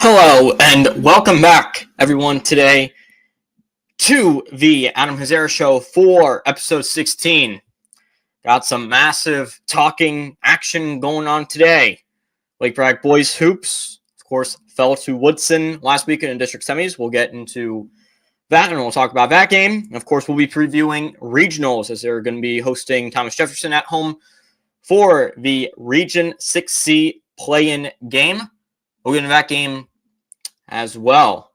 Hello and welcome back, everyone, today to the Adam Hazara Show for episode 16. Got some massive talking action going on today. Lake Braddock boys hoops, of course, fell to Woodson last week in the district semis. We'll get into that and we'll talk about that game. And of course, we'll be previewing regionals as they're going to be hosting Thomas Jefferson at home for the Region 6C play-in game. We'll get into that game as well.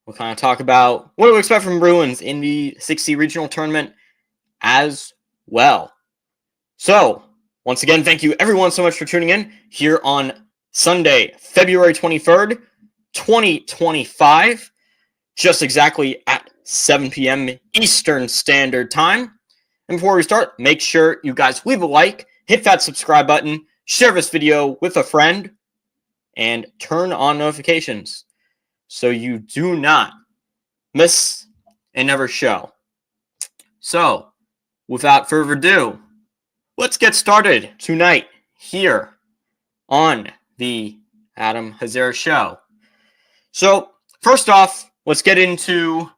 We'll kind of talk about what do we expect from Bruins in the 6C regional tournament as well. So, once again, thank you everyone so much for tuning in here on Sunday, February 23rd, 2025, just exactly at 7 p.m. Eastern Standard Time. And before we start, make sure you guys leave a like, hit that subscribe button, share this video with a friend, and turn on notifications so you do not miss another show. So, without further ado, let's get started tonight here on the Adam Hazara Show. So, first off, let's get into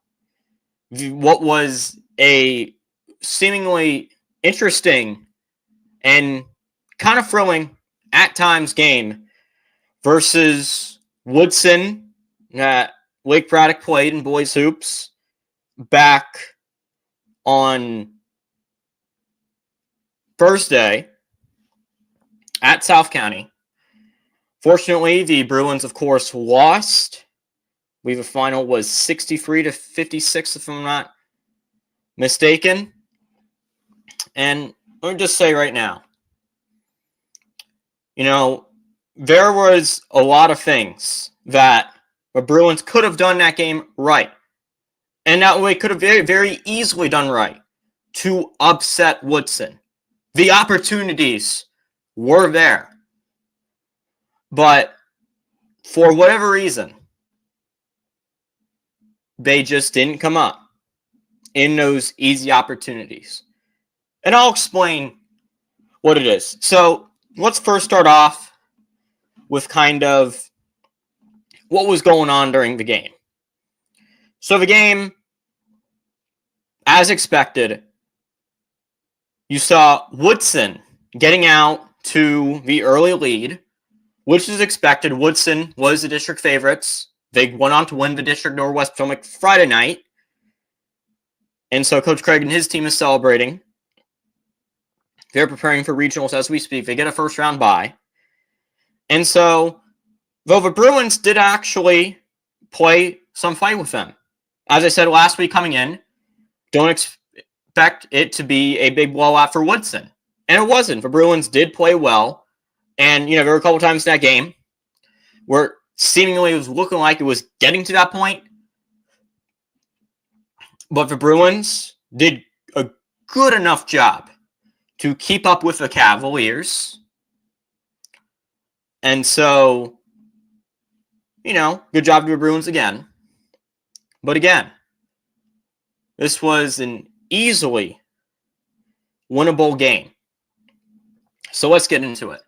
what was a seemingly interesting and kind of thrilling at times game versus Woodson that Lake Braddock played in boys hoops back on Thursday at South County. Fortunately, the Bruins, of course, lost. I believe the final was 63-56, if I'm not mistaken. And let me just say right now, there was a lot of things that the Bruins could have done that game right. And that way could have very, very easily done right to upset Woodson. The opportunities were there. But for whatever reason, they just didn't come up in those easy opportunities. And I'll explain what it is. So let's first start off with kind of what was going on during the game. So the game, as expected, you saw Woodson getting out to the early lead, which is expected. Woodson was the district favorites. They went on to win the District Northwest Potomac Friday night. And so Coach Craig and his team is celebrating. They're preparing for regionals as we speak. They get a first round bye. And so, though the Bruins did actually play some fight with them. As I said last week coming in, don't expect it to be a big blowout for Woodson. And it wasn't. The Bruins did play well. And, there were a couple times in that game where seemingly it was looking like it was getting to that point. But the Bruins did a good enough job to keep up with the Cavaliers. And so, good job to the Bruins again. But again, this was an easily winnable game. So let's get into it.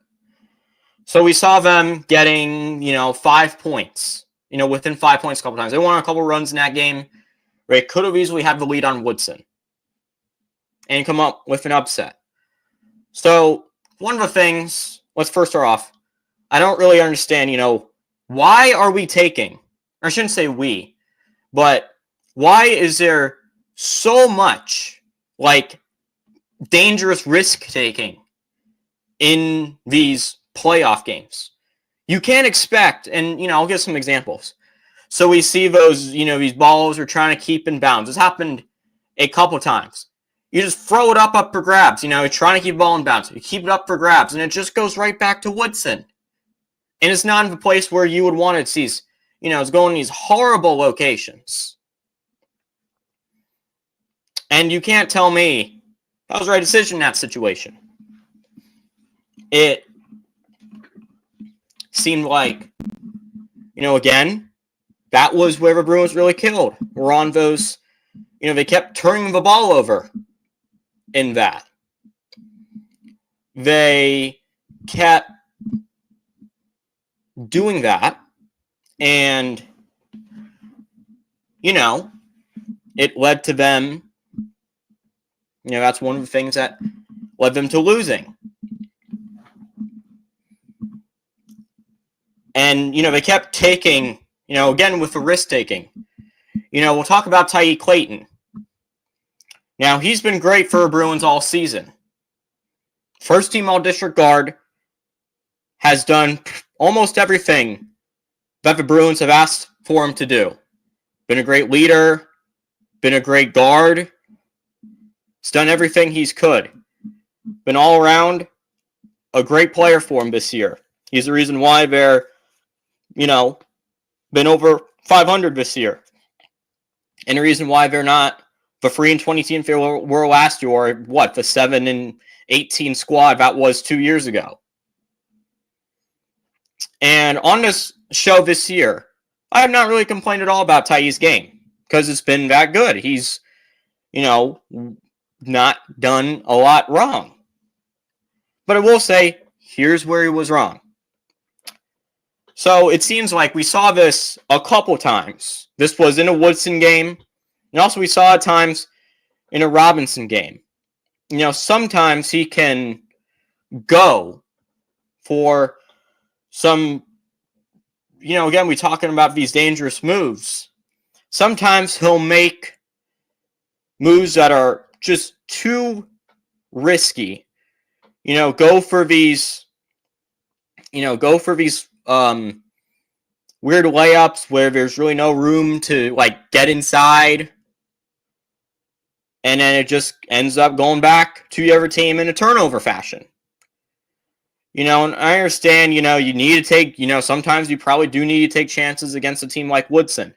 So we saw them getting, 5 points, within 5 points a couple times. They won a couple runs in that game. They could have easily had the lead on Woodson and come up with an upset. So one of the things, let's first start off, I don't really understand, why are we taking, or I shouldn't say we, but why is there so much, dangerous risk-taking in these playoff games? You can't expect, and, I'll give some examples. So we see those, these balls are trying to keep in bounds. This happened a couple times. You just throw it up for grabs, you're trying to keep the ball in bounds. You keep it up for grabs, and it just goes right back to Woodson. And it's not in the place where you would want it. It's it's going in these horrible locations. And you can't tell me that was the right decision in that situation. It seemed like, again, that was where the Bruins really killed. Were on those, they kept turning the ball over in that. They kept doing that. And, it led to them, that's one of the things that led them to losing. And, they kept taking, again, with the risk-taking. We'll talk about Tyee Clayton. Now, he's been great for the Bruins all season. First-team all-district guard, has done almost everything that the Bruins have asked for him to do. Been a great leader, been a great guard. He's done everything he's could. Been all around a great player for him this year. He's the reason why they're, been over 500 this year. And the reason why they're not the 3-20 team they were last year, or the 7-18 squad that was 2 years ago. And on this show this year, I have not really complained at all about Tyee's game because it's been that good. He's, not done a lot wrong. But I will say, here's where he was wrong. So it seems like we saw this a couple times. This was in a Woodson game, and also we saw at times in a Robinson game. Sometimes he can go for some, again, we're talking about these dangerous moves. Sometimes he'll make moves that are just too risky. Go for these weird layups where there's really no room to get inside. And then it just ends up going back to your team in a turnover fashion. And I understand, you need to take, sometimes you probably do need to take chances against a team like Woodson.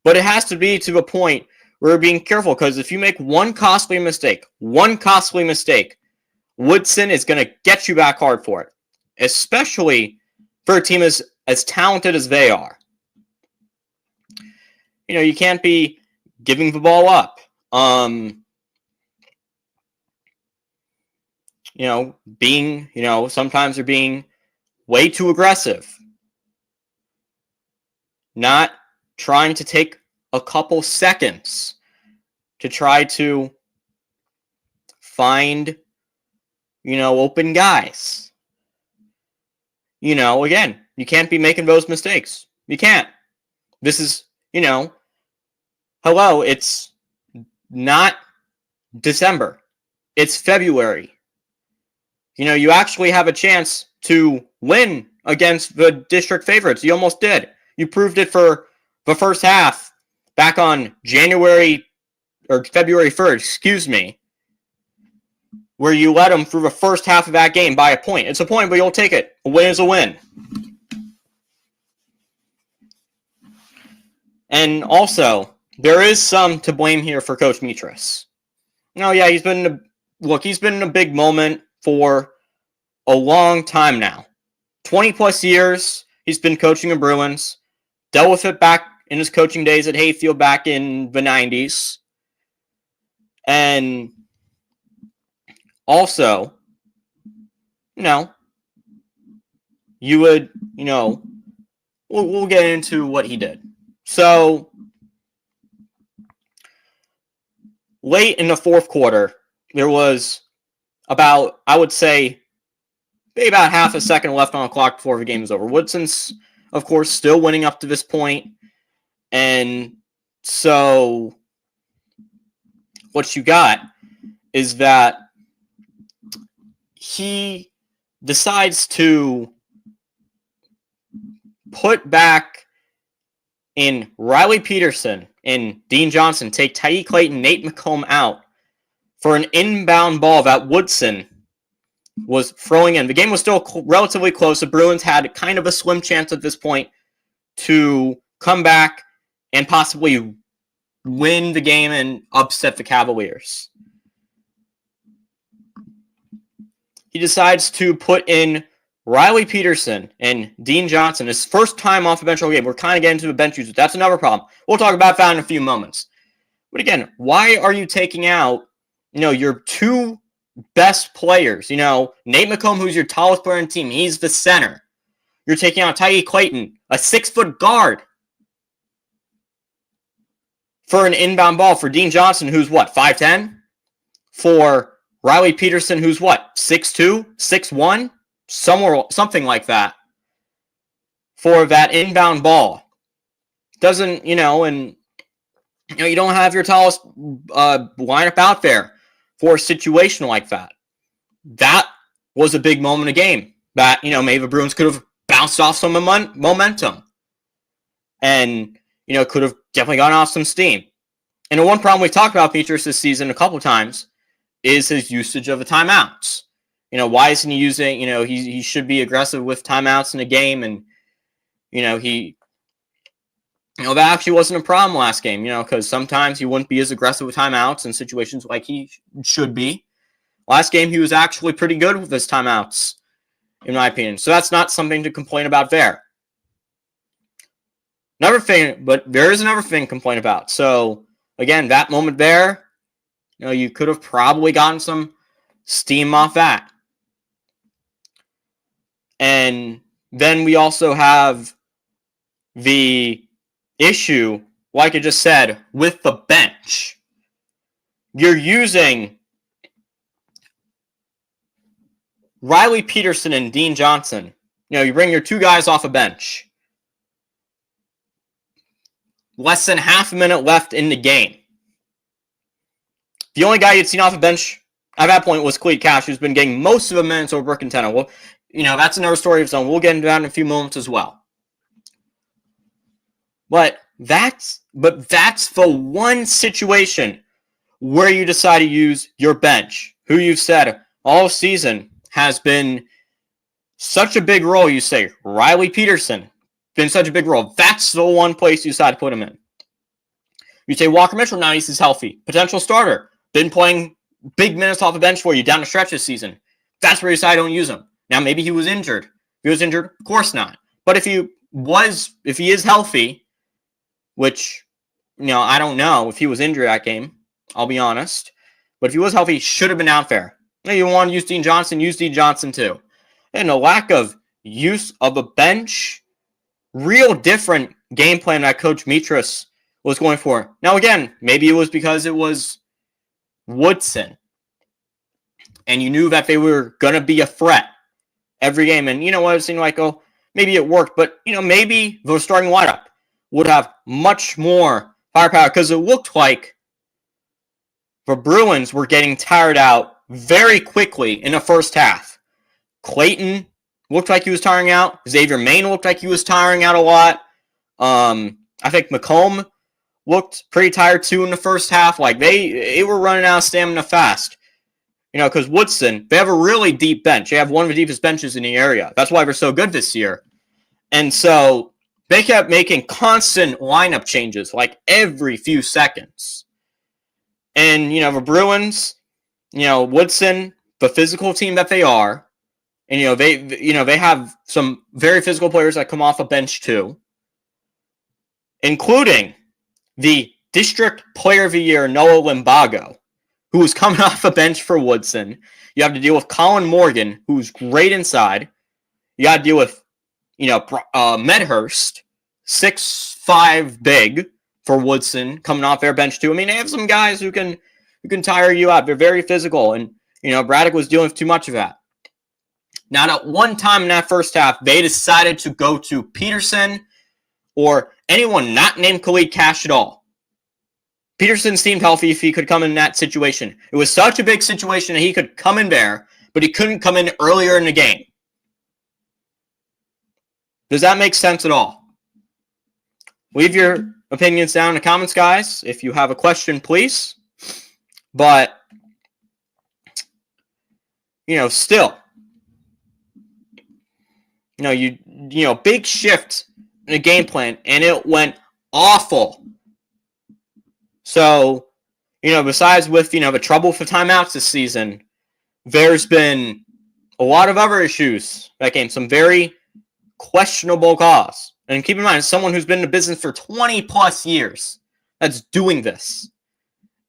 But it has to be to a point where you're being careful, because if you make one costly mistake, Woodson is going to get you back hard for it, especially for a team as talented as they are. You can't be giving the ball up. Sometimes they're being way too aggressive. Not trying to take a couple seconds to try to find, open guys. Again, you can't be making those mistakes. You can't. This is, hello, it's not December. It's February. You actually have a chance to win against the district favorites. You almost did. You proved it for the first half back on February 3rd, where you led them through the first half of that game by a point. It's a point, but you'll take it. A win is a win. And also, there is some to blame here for Coach Mitras. He's been in a big moment for a long time now. 20-plus years he's been coaching the Bruins. Dealt with it back in his coaching days at Hayfield back in the 90s. And also, you would, we'll get into what he did. So, late in the fourth quarter, there was about, I would say, maybe about half a second left on the clock before the game was over. Woodson's, of course, still winning up to this point. And so what you got is that he decides to put back in Riley Peterson and Dean Johnson, take Tyee Clayton, Nate McComb out for an inbound ball that Woodson was throwing in. The game was still relatively close. The Bruins had kind of a slim chance at this point to come back and possibly win the game and upset the Cavaliers. He decides to put in Riley Peterson and Dean Johnson. His first time off the bench all game. We're kind of getting to the bench usage. That's another problem. We'll talk about that in a few moments. But again, why are you taking out, your two best players? Nate McComb, who's your tallest player on the team, he's the center. You're taking out Tyee Clayton, a 6-foot guard for an inbound ball for Dean Johnson, who's what, 5'10"? For Riley Peterson, who's what, 6'2", 6'1", something like that, for that inbound ball. Doesn't, and you don't have your tallest lineup out there for a situation like that. That was a big moment of game that, maybe the Bruins could have bounced off some momentum and, could have definitely gotten off some steam. And the one problem we talked about Peters this season a couple times is his usage of the timeouts. Why isn't he using, he should be aggressive with timeouts in a game, and, that actually wasn't a problem last game, because sometimes he wouldn't be as aggressive with timeouts in situations like he should be. Last game, he was actually pretty good with his timeouts, in my opinion. So that's not something to complain about there. Another thing, but there is another thing to complain about. So, again, that moment there, you could have probably gotten some steam off that. And then we also have the issue, like I just said, with the bench. You're using Riley Peterson and Dean Johnson. You bring your two guys off a bench. Less than half a minute left in the game. The only guy you'd seen off a bench at that point was Cleat Cash, who's been getting most of the minutes over Brick and Tenna. Well, that's another story of its own. We'll get into that in a few moments as well. But that's the one situation where you decide to use your bench, who you've said all season has been such a big role. You say Riley Peterson, been such a big role. That's the one place you decide to put him in. You say Walker Mitchell, now he's healthy. Potential starter. Been playing big minutes off the bench for you down the stretch this season. That's where you decide don't use him. Now, maybe he was injured. If he was injured, of course not. But if he is healthy, which, I don't know if he was injured that game, I'll be honest. But if he was healthy, he should have been out there. You want to use Dean Johnson, use Dean Johnson too. And a lack of use of a bench, real different game plan that Coach Mitras was going for. Now, again, maybe it was because it was Woodson. And you knew that they were going to be a threat every game. And what it seemed like, maybe it worked. But, maybe the starting lineup would have much more firepower, because it looked like the Bruins were getting tired out very quickly in the first half. Clayton looked like he was tiring out. Xavier Maine looked like he was tiring out a lot. I think McComb looked pretty tired too in the first half. Like they were running out of stamina fast. Because Woodson, they have a really deep bench. They have one of the deepest benches in the area. That's why they're so good this year. And so they kept making constant lineup changes, like every few seconds. And, the Bruins, Woodson, the physical team that they are, and, they have some very physical players that come off a bench too, including the District Player of the Year, Noah Limbago, who was coming off a bench for Woodson. You have to deal with Colin Morgan, who's great inside. You got to deal with, Medhurst, 6'5" big for Woodson, coming off their bench too. I mean, they have some guys who can tire you out. They're very physical, and Braddock was dealing with too much of that. Now, at one time in that first half, they decided to go to Peterson or anyone not named Khalid Cash at all. Peterson seemed healthy if he could come in that situation. It was such a big situation that he could come in there, but he couldn't come in earlier in the game. Does that make sense at all? Leave your opinions down in the comments, guys. If you have a question, please. But, still, big shift in the game plan, and it went awful. So, besides with, the trouble for timeouts this season, there's been a lot of other issues that game, some very questionable calls. And keep in mind, someone who's been in the business for 20 plus years that's doing this.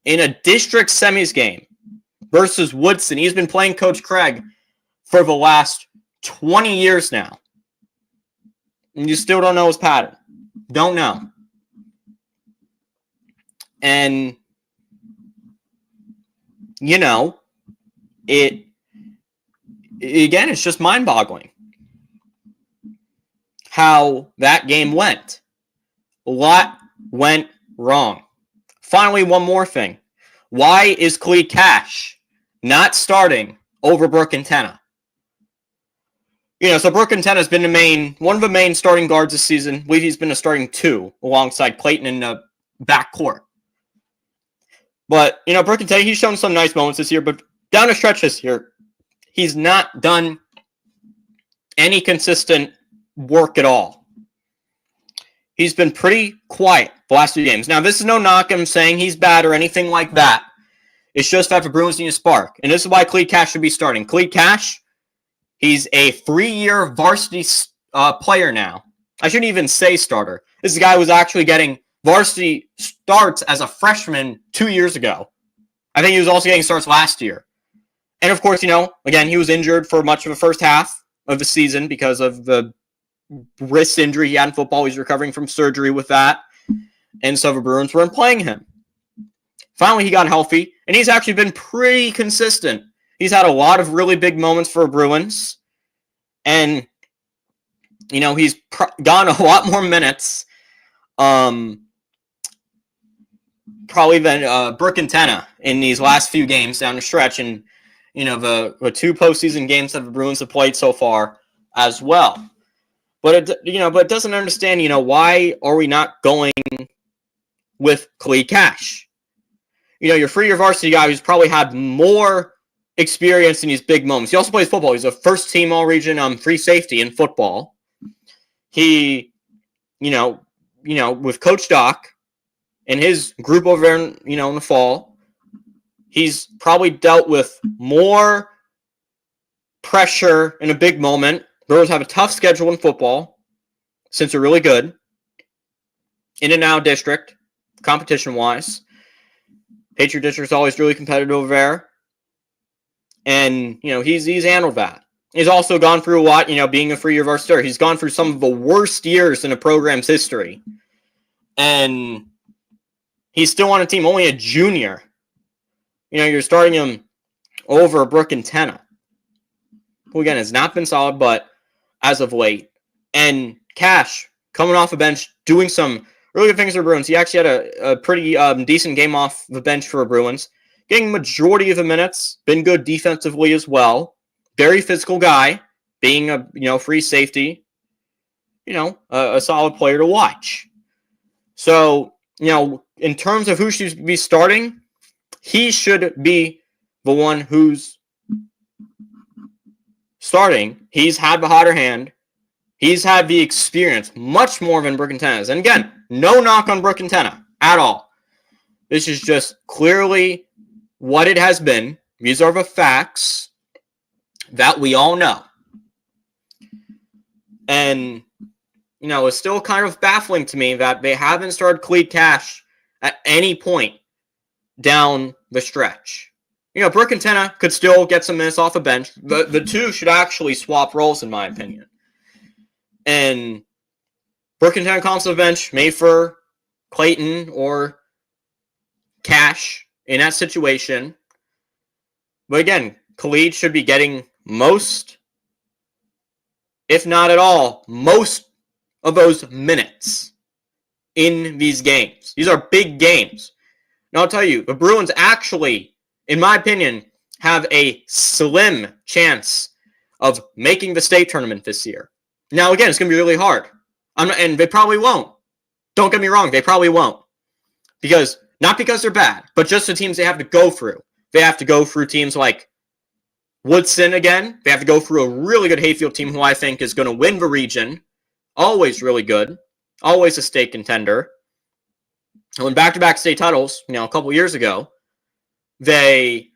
In a district semis game versus Woodson, he's been playing Coach Craig for the last 20 years now. And you still don't know his pattern. Don't know. And, you know, again, it's just mind-boggling how that game went. A lot went wrong. Finally, one more thing. Why is Khalid Cash not starting over Brooke Tenna? So Brooke Tenna has been one of the main starting guards this season. I believe he's been a starting 2 alongside Clayton in the backcourt. But, Brooke Tenna, he's shown some nice moments this year, but down the stretch this year, he's not done any consistent work at all. He's been pretty quiet the last 2 games. Now, this is no knock him saying he's bad or anything like that. It's just that the Bruins need a spark. And this is why Khalid Cash should be starting. Khalid Cash, he's a 3-year varsity player now. I shouldn't even say starter. This is a guy who was actually getting varsity starts as a freshman 2 years ago. I think he was also getting starts last year. And of course, again, he was injured for much of the first half of the season because of the wrist injury he had in football. He's recovering from surgery with that. And so the Bruins weren't playing him. Finally, he got healthy, and he's actually been pretty consistent. He's had a lot of really big moments for Bruins. And, he's gotten a lot more minutes probably than Brooke Tenna in these last few games down the stretch. And, the 2 postseason games that the Bruins have played so far as well. But it doesn't understand, why are we not going with Khalid Cash? Your 3-year varsity guy who's probably had more experience in these big moments. He also plays football. He's a first-team all-region free safety in football. He, with Coach Doc and his group over there, in the fall, he's probably dealt with more pressure in a big moment. Bruins have a tough schedule in football since they're really good. In and out district, competition-wise. Patriot District's always really competitive over there. And, he's handled that. He's also gone through a lot, being a 3-year varsity. He's gone through some of the worst years in the program's history. And he's still on a team, only a junior. You're starting him over Brooke Tenna, who, again, has not been solid, but as of late. And Cash, coming off the bench, doing some really good things for the Bruins. He actually had a pretty decent game off the bench for the Bruins. Getting majority of the minutes. Been good defensively as well. Very physical guy. Being a free safety. A solid player to watch. So, in terms of who should be starting, he should be the one who's starting. He's had the hotter hand. He's had the experience much more than Brooke Tenna has. And again, no knock on Brooke Tenna at all. This is just clearly what it has been. These are the facts that we all know. And, it's still kind of baffling to me that they haven't started Khalid Cash at any point down the stretch. Brooke Tenna could still get some minutes off the bench. The 2 should actually swap roles, in my opinion. And Brooke Tenna comes to the bench, made for Clayton or Cash in that situation. But again, Khalid should be getting most, if not at all, most of those minutes in these games. These are big games. Now, I'll tell you, the Bruins actually, in my opinion, have a slim chance of making the state tournament this year. Now, again, it's going to be really hard. And they probably won't. Don't get me wrong, they probably won't. Not because they're bad, but just the teams they have to go through. They have to go through teams like Woodson again. They have to go through a really good Hayfield team who I think is going to win the region. Always really good. Always a state contender. And when back-to-back state titles, a couple years ago, they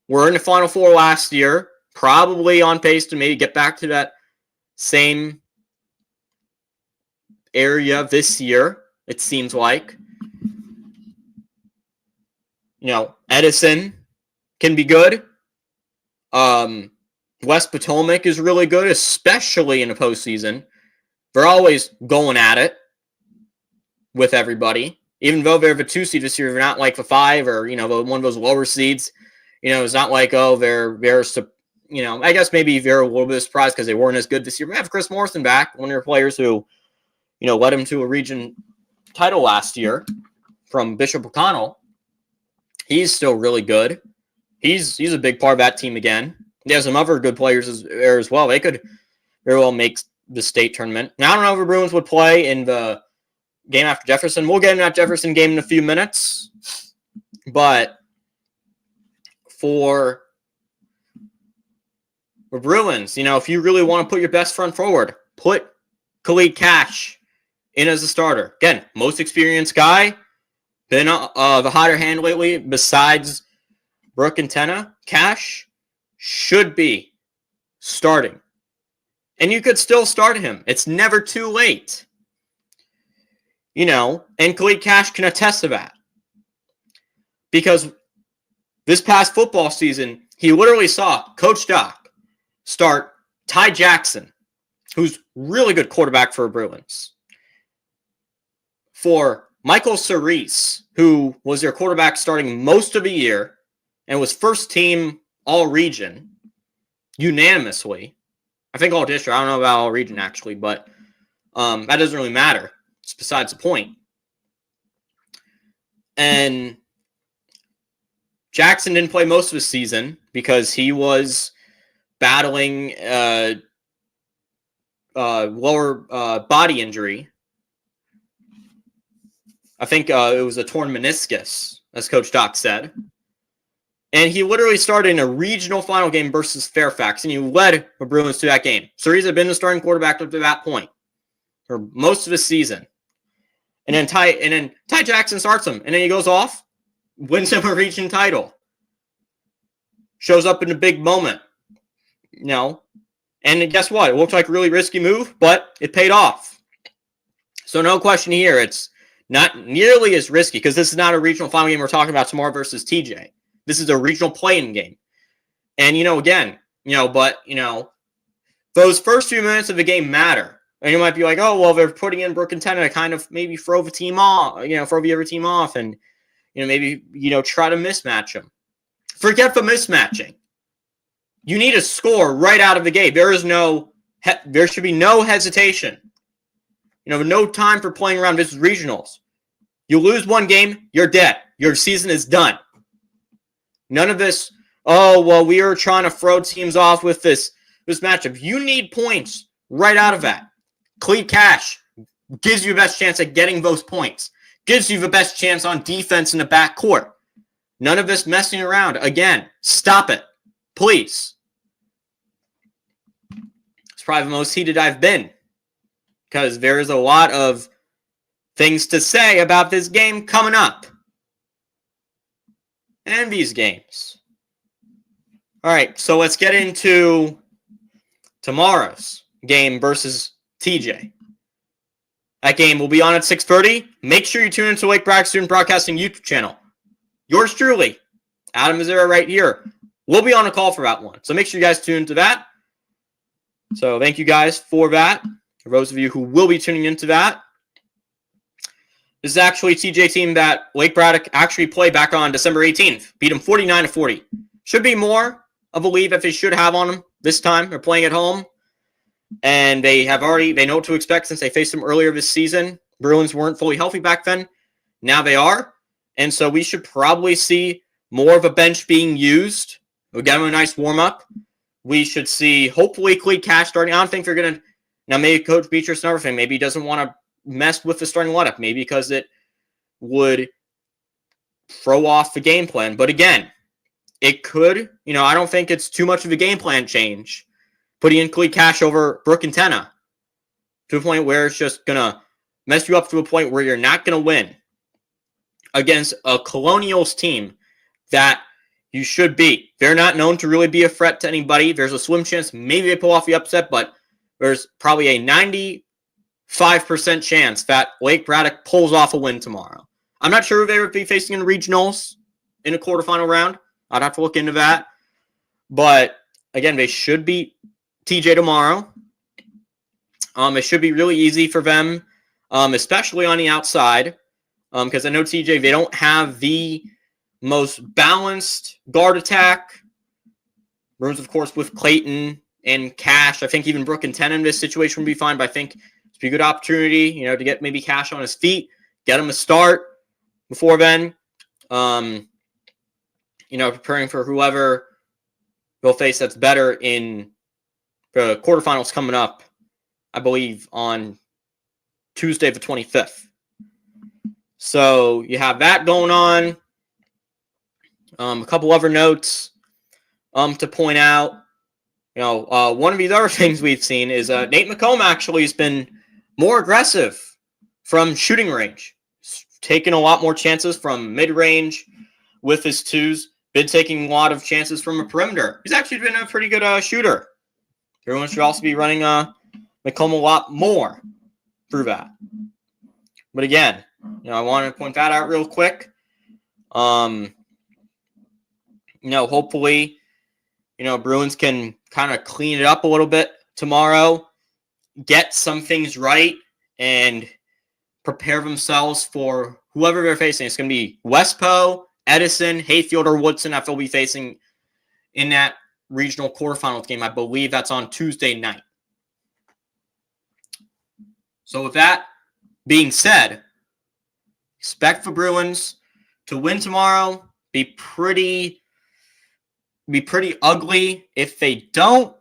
were in the Final Four last year, probably on pace to maybe get back to that same area this year, it seems like. Edison can be good. West Potomac is really good, especially in the postseason. They're always going at it with everybody. Even though they're the 2 seed this year, they're not like the 5 or, one of those lower seeds. It's not like, I guess maybe they're a little bit surprised because they weren't as good this year. We have Chris Morrison back, one of your players who, led him to a region title last year from Bishop O'Connell. He's still really good. He's a big part of that team again. They have some other good players there as well. They could very well make the state tournament. Now, I don't know if the Bruins would play in the game after Jefferson. We'll get in that Jefferson game in a few minutes. But for the Bruins, if you really want to put your best front forward, put Khalid Cash in as a starter. Again, most experienced guy. Been the hotter hand lately besides Brooke and Tenna. Cash should be starting. And you could still start him. It's never too late. And Khalid Cash can attest to that. Because this past football season, he literally saw Coach Doc start Ty Jackson, who's really good quarterback for the Bruins, for Michael Cerise, who was their quarterback starting most of the year and was first team all-region unanimously. I think all-district. I don't know about all-region, actually, but that doesn't really matter. It's besides the point. And Jackson didn't play most of the season because he was battling lower body injury. I think it was a torn meniscus, as Coach Doc said. And he literally started in a regional final game versus Fairfax, and he led the Bruins to that game. Cerise had been the starting quarterback up to that point for most of the season. And then Ty Jackson starts him, and then he goes off, wins him a region title. Shows up in a big moment. And guess what? It looked like a really risky move, but it paid off. So no question here. It's not nearly as risky because this is not a regional final game we're talking about tomorrow versus TJ. This is a regional play-in game. And, those first few minutes of the game matter. And you might be like, oh, well, they're putting in Brooke and Tenna to kind of maybe throw the team off, throw the other team off and, maybe, try to mismatch them. Forget the mismatching. You need a score right out of the gate. There should be no hesitation. No time for playing around. This is regionals. You lose one game, you're dead. Your season is done. None of this, we are trying to throw teams off with this matchup. You need points right out of that. Khalid Cash gives you the best chance at getting those points. Gives you the best chance on defense in the backcourt. None of this messing around. Again, stop it. Please. It's probably the most heated I've been. Because there is a lot of things to say about this game coming up. And these games. All right, so let's get into tomorrow's game versus TJ. That game will be on at 6:30. Make sure you tune into Lake Braddock Student Broadcasting YouTube channel. Yours truly, Adam Mazzara right here. We'll be on a call for that one. So make sure you guys tune into that. So thank you guys for that. For those of you who will be tuning into that. This is actually a TJ team that Lake Braddock actually played back on December 18th. Beat them 49-40. Should be more of a lead that they should have on them this time. They're playing at home. And they know what to expect since they faced them earlier this season. Bruins weren't fully healthy back then. Now they are. And so we should probably see more of a bench being used. We'll get them a nice warm-up. We should see, hopefully, Khalid Cash starting. I don't think they're going to. Now, maybe Coach Beecher's another thing. Maybe he doesn't want to mess with the starting lineup. Maybe because it would throw off the game plan. But again, it could. I don't think it's too much of a game plan change. Putting in Khalid Cash over Brooke and Tenna to a point where it's just going to mess you up to a point where you're not going to win against a Colonials team that you should beat. They're not known to really be a threat to anybody. There's a slim chance maybe they pull off the upset, but there's probably a 95% chance that Lake Braddock pulls off a win tomorrow. I'm not sure who they would be facing in regionals in a quarterfinal round. I'd have to look into that. But, again, they should beat TJ tomorrow. It should be really easy for them, especially on the outside, because I know TJ, they don't have the most balanced guard attack. Bruins, of course, with Clayton and Cash. I think even Brook and Ten in this situation would be fine, but I think it's a good opportunity, to get maybe Cash on his feet, get him a start before then. Preparing for whoever they'll face that's better in the quarterfinals coming up, I believe, on Tuesday the 25th. So you have that going on. A couple other notes to point out. One of these other things we've seen is Nate McComb actually has been more aggressive from shooting range. He's taking a lot more chances from mid-range with his twos. Been taking a lot of chances from a perimeter. He's actually been a pretty good shooter. Everyone should also be running McComb a lot more through that. But again, I want to point that out real quick. Hopefully, Bruins can kind of clean it up a little bit tomorrow, get some things right, and prepare themselves for whoever they're facing. It's going to be Westpo, Edison, Hayfield, or Woodson that they'll be facing in that regional quarterfinals game. I believe that's on Tuesday night. So with that being said, expect the Bruins to win tomorrow. Be pretty ugly if they don't.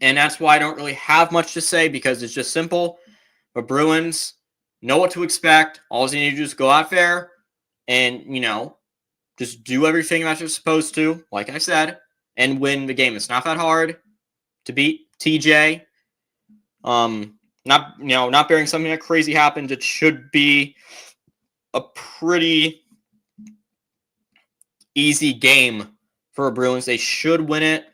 And that's why I don't really have much to say, because it's just simple. The Bruins know what to expect. All they need to do is go out there and, just do everything that you're supposed to, like I said, and win the game. It's not that hard to beat TJ. Not bearing something that crazy happens. It should be a pretty easy game for the Bruins. They should win it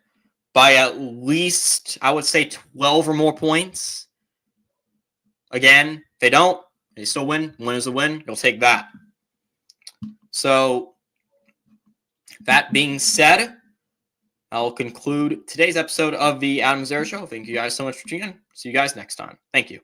by at least, I would say, 12 or more points. Again, if they don't, they still win. Win is a win. You'll take that. So, that being said, I'll conclude today's episode of the Adam Zera Show. Thank you guys so much for tuning in. See you guys next time. Thank you.